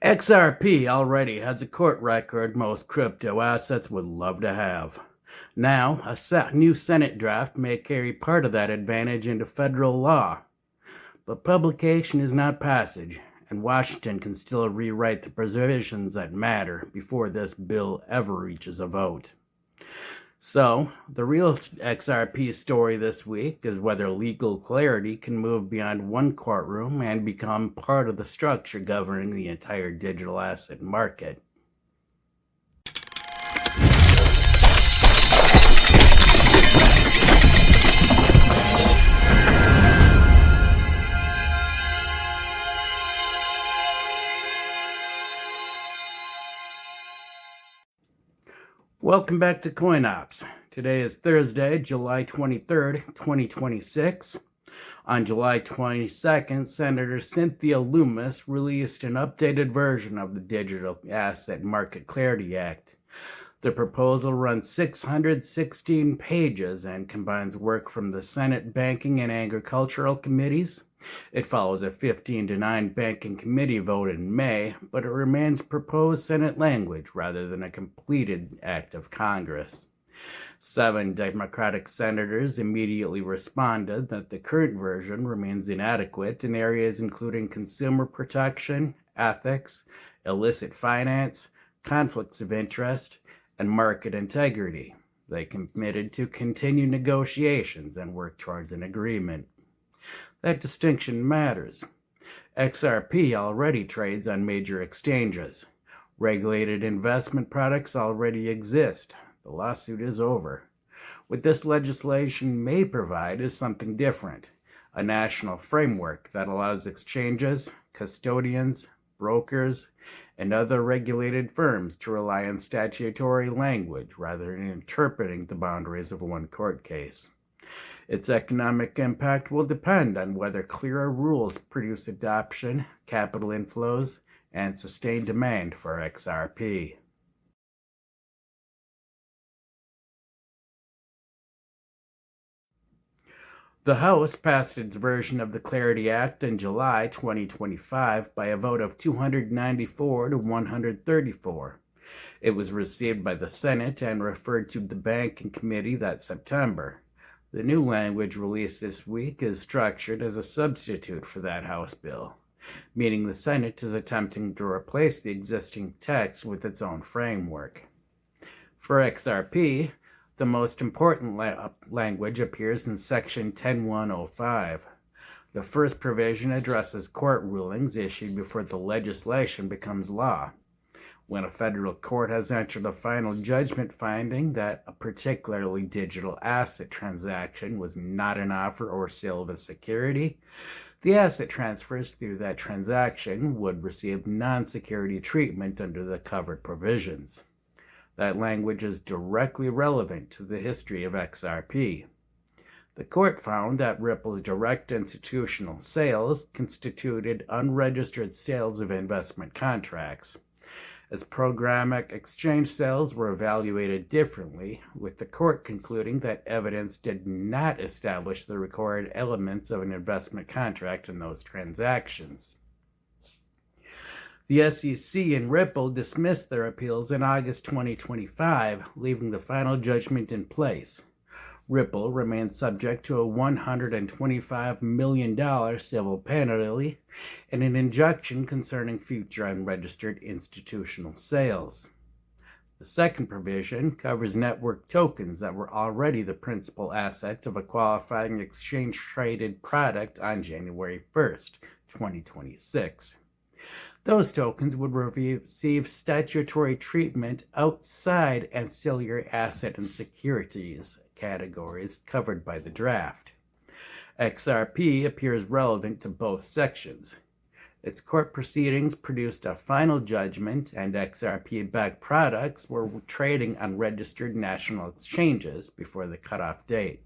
XRP already has a court record most crypto assets would love to have. Now, a new Senate draft may carry part of that advantage into federal law. But publication is not passage, and Washington can still rewrite the provisions that matter before this bill ever reaches a vote. So, the real XRP story this week is whether legal clarity can move beyond one courtroom and become part of the structure governing the entire digital asset market. Welcome back to CoinOps. Today is Thursday, July 23rd, 2026. On July 22nd, Senator Cynthia Lummis released an updated version of the Digital Asset Market Clarity Act. The proposal runs 616 pages and combines work from the Senate Banking and Agricultural Committees. It follows a 15-9 banking committee vote in May, but it remains proposed Senate language rather than a completed act of Congress. 7 Democratic senators immediately responded that the current version remains inadequate in areas including consumer protection, ethics, illicit finance, conflicts of interest, and market integrity. They committed to continue negotiations and work towards an agreement. That distinction matters. XRP already trades on major exchanges. Regulated investment products already exist. The lawsuit is over. What this legislation may provide is something different, a national framework that allows exchanges, custodians, brokers, and other regulated firms to rely on statutory language rather than interpreting the boundaries of one court case. Its economic impact will depend on whether clearer rules produce adoption, capital inflows, and sustained demand for XRP. The House passed its version of the Clarity Act in July 2025 by a vote of 294 to 134. It was received by the Senate and referred to the Banking Committee that September. The new language released this week is structured as a substitute for that House bill, meaning the Senate is attempting to replace the existing text with its own framework. For XRP, the most important language appears in Section 10105. The first provision addresses court rulings issued before the legislation becomes law. When a federal court has entered a final judgment finding that a particularly digital asset transaction was not an offer or sale of a security, the asset transfers through that transaction would receive non-security treatment under the covered provisions. That language is directly relevant to the history of XRP. The court found that Ripple's direct institutional sales constituted unregistered sales of investment contracts. As programmatic exchange sales were evaluated differently, with the court concluding that evidence did not establish the required elements of an investment contract in those transactions. The SEC and Ripple dismissed their appeals in August 2025, leaving the final judgment in place. Ripple remains subject to a $125 million civil penalty and an injunction concerning future unregistered institutional sales. The second provision covers network tokens that were already the principal asset of a qualifying exchange-traded product on January 1st, 2026. Those tokens would receive statutory treatment outside ancillary asset and securities categories covered by the draft. XRP appears relevant to both sections. Its court proceedings produced a final judgment, and XRP-backed products were trading on registered national exchanges before the cutoff date.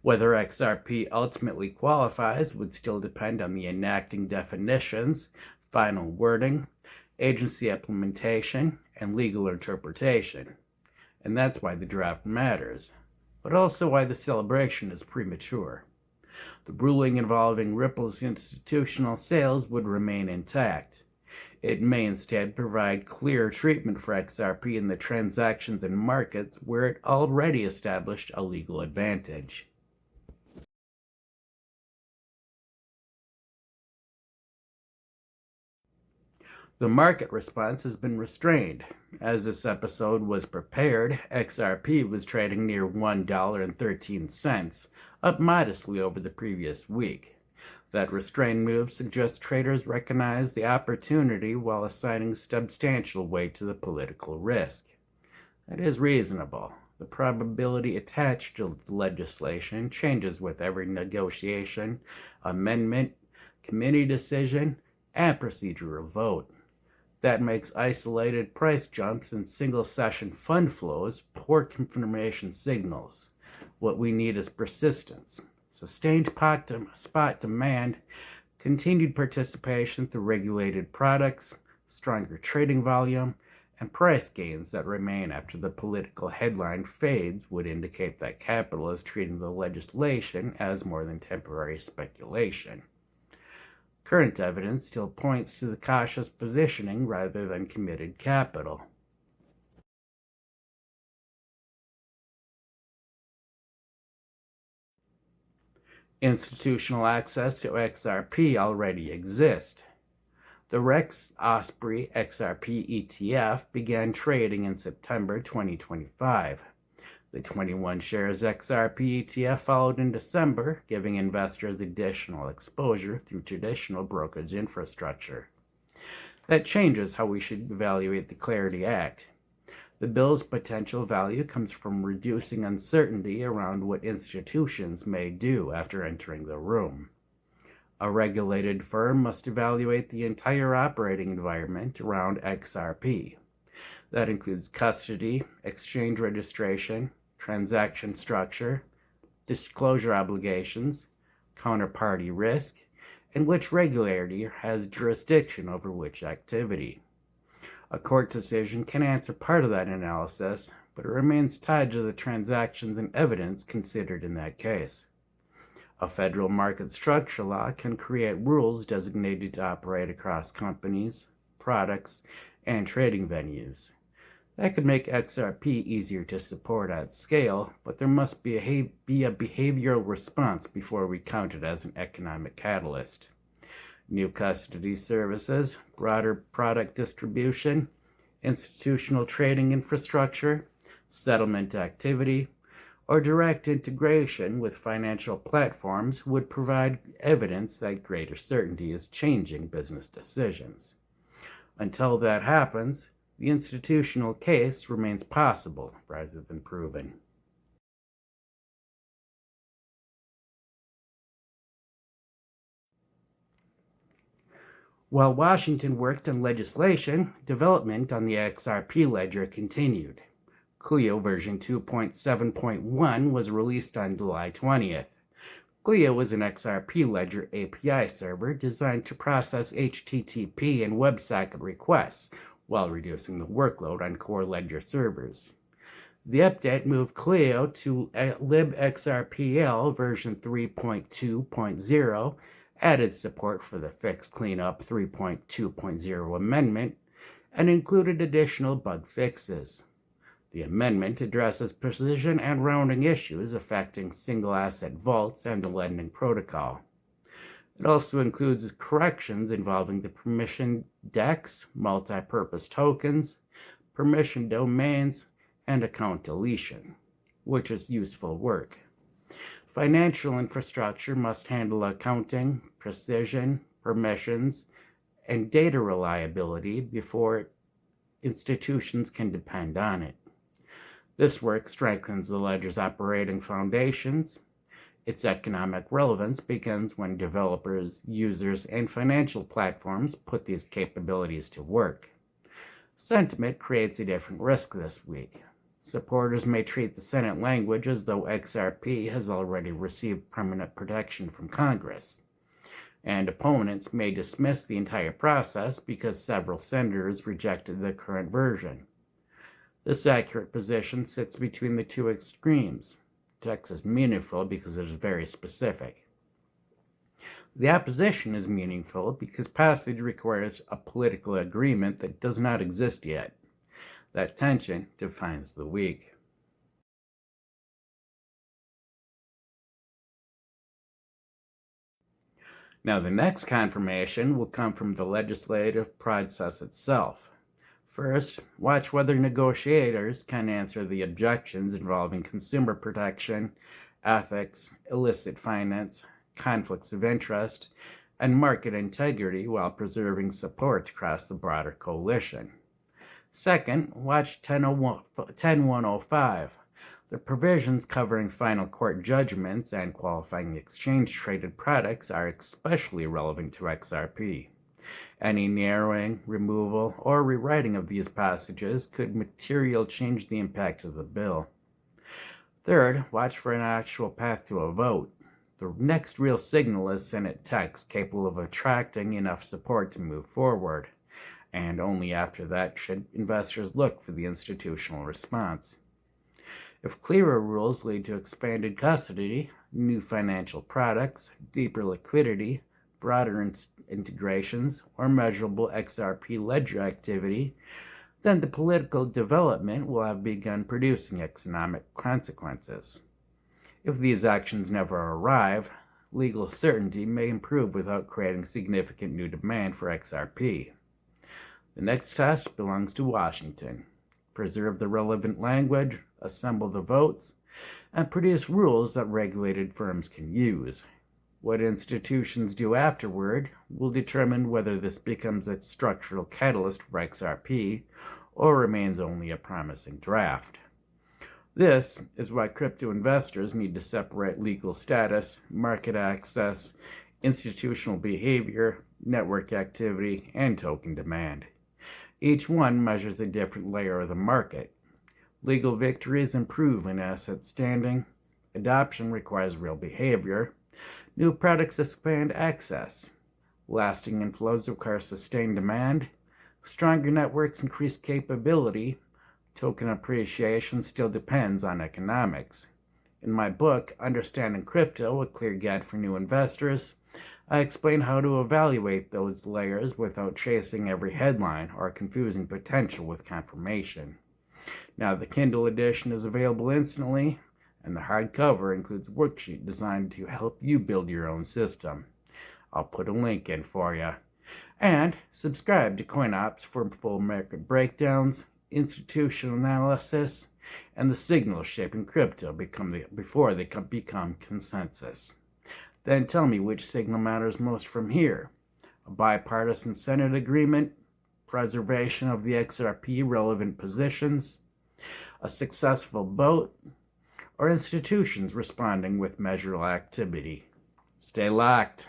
Whether XRP ultimately qualifies would still depend on the enacting definitions, final wording, agency implementation, and legal interpretation. And that's why the draft matters, but also why the celebration is premature. The ruling involving Ripple's institutional sales would remain intact. It may instead provide clear treatment for XRP in the transactions and markets where it already established a legal advantage. The market response has been restrained. As this episode was prepared, XRP was trading near $1.13, up modestly over the previous week. That restrained move suggests traders recognize the opportunity while assigning substantial weight to the political risk. That is reasonable. The probability attached to the legislation changes with every negotiation, amendment, committee decision, and procedural vote. That makes isolated price jumps and single-session fund flows poor confirmation signals. What we need is persistence, sustained spot demand, continued participation through regulated products, stronger trading volume, and price gains that remain after the political headline fades would indicate that capital is treating the legislation as more than temporary speculation. Current evidence still points to the cautious positioning rather than committed capital. Institutional access to XRP already exists. The Rex Osprey XRP ETF began trading in September 2025. The 21 shares XRP ETF followed in December, giving investors additional exposure through traditional brokerage infrastructure. That changes how we should evaluate the Clarity Act. The bill's potential value comes from reducing uncertainty around what institutions may do after entering the room. A regulated firm must evaluate the entire operating environment around XRP. That includes custody, exchange registration, transaction structure, disclosure obligations, counterparty risk, and which regulator has jurisdiction over which activity. A court decision can answer part of that analysis, but it remains tied to the transactions and evidence considered in that case. A federal market structure law can create rules designated to operate across companies, products, and trading venues. That could make XRP easier to support at scale, but there must be a behavioral response before we count it as an economic catalyst. New custody services, broader product distribution, institutional trading infrastructure, settlement activity, or direct integration with financial platforms would provide evidence that greater certainty is changing business decisions. Until that happens, the institutional case remains possible rather than proven. While Washington worked on legislation, development on the XRP ledger continued. Clio version 2.7.1 was released on July 20th. Clio is an XRP ledger API server designed to process HTTP and WebSocket requests while reducing the workload on core ledger servers. The update moved Clio to libxrpl version 3.2.0, added support for the Fix Cleanup 3.2.0 amendment, and included additional bug fixes. The amendment addresses precision and rounding issues affecting single asset vaults and the lending protocol. It also includes corrections involving the permission DEX, multi-purpose tokens, permission domains, and account deletion, which is useful work. Financial infrastructure must handle accounting, precision, permissions, and data reliability before institutions can depend on it. This work strengthens the ledger's operating foundations. Its economic relevance begins when developers, users, and financial platforms put these capabilities to work. Sentiment creates a different risk this week. Supporters may treat the Senate language as though XRP has already received permanent protection from Congress, and opponents may dismiss the entire process because several senators rejected the current version. This accurate position sits between the two extremes. Text is meaningful because it is very specific. The opposition is meaningful because passage requires a political agreement that does not exist yet. That tension defines the week. Now, the next confirmation will come from the legislative process itself. First, watch whether negotiators can answer the objections involving consumer protection, ethics, illicit finance, conflicts of interest, and market integrity while preserving support across the broader coalition. Second, watch 10105. The provisions covering final court judgments and qualifying exchange-traded products are especially relevant to XRP. Any narrowing, removal, or rewriting of these passages could materially change the impact of the bill. Third, watch for an actual path to a vote. The next real signal is Senate text capable of attracting enough support to move forward, and only after that should investors look for the institutional response. If clearer rules lead to expanded custody, new financial products, deeper liquidity, broader integrations, or measurable XRP ledger activity, then the political development will have begun producing economic consequences. If these actions never arrive, legal certainty may improve without creating significant new demand for XRP. The next task belongs to Washington. Preserve the relevant language, assemble the votes, and produce rules that regulated firms can use. What institutions do afterward will determine whether this becomes a structural catalyst for XRP or remains only a promising draft. This is why crypto investors need to separate legal status, market access, institutional behavior, network activity, and token demand. Each one measures a different layer of the market. Legal victories improve in asset standing. Adoption requires real behavior. New products expand access. Lasting inflows require sustained demand. Stronger networks increase capability. Token appreciation still depends on economics. In my book, Understanding Crypto, A Clear Guide for New Investors, I explain how to evaluate those layers without chasing every headline or confusing potential with confirmation. Now, the Kindle edition is available instantly, and the hardcover includes a worksheet designed to help you build your own system. I'll put a link in for you. And subscribe to CoinOps for full market breakdowns, institutional analysis, and the signals shaping crypto before they become consensus. Then tell me which signal matters most from here. A bipartisan Senate agreement, preservation of the XRP relevant positions, a successful vote, or institutions responding with measurable activity. Stay locked.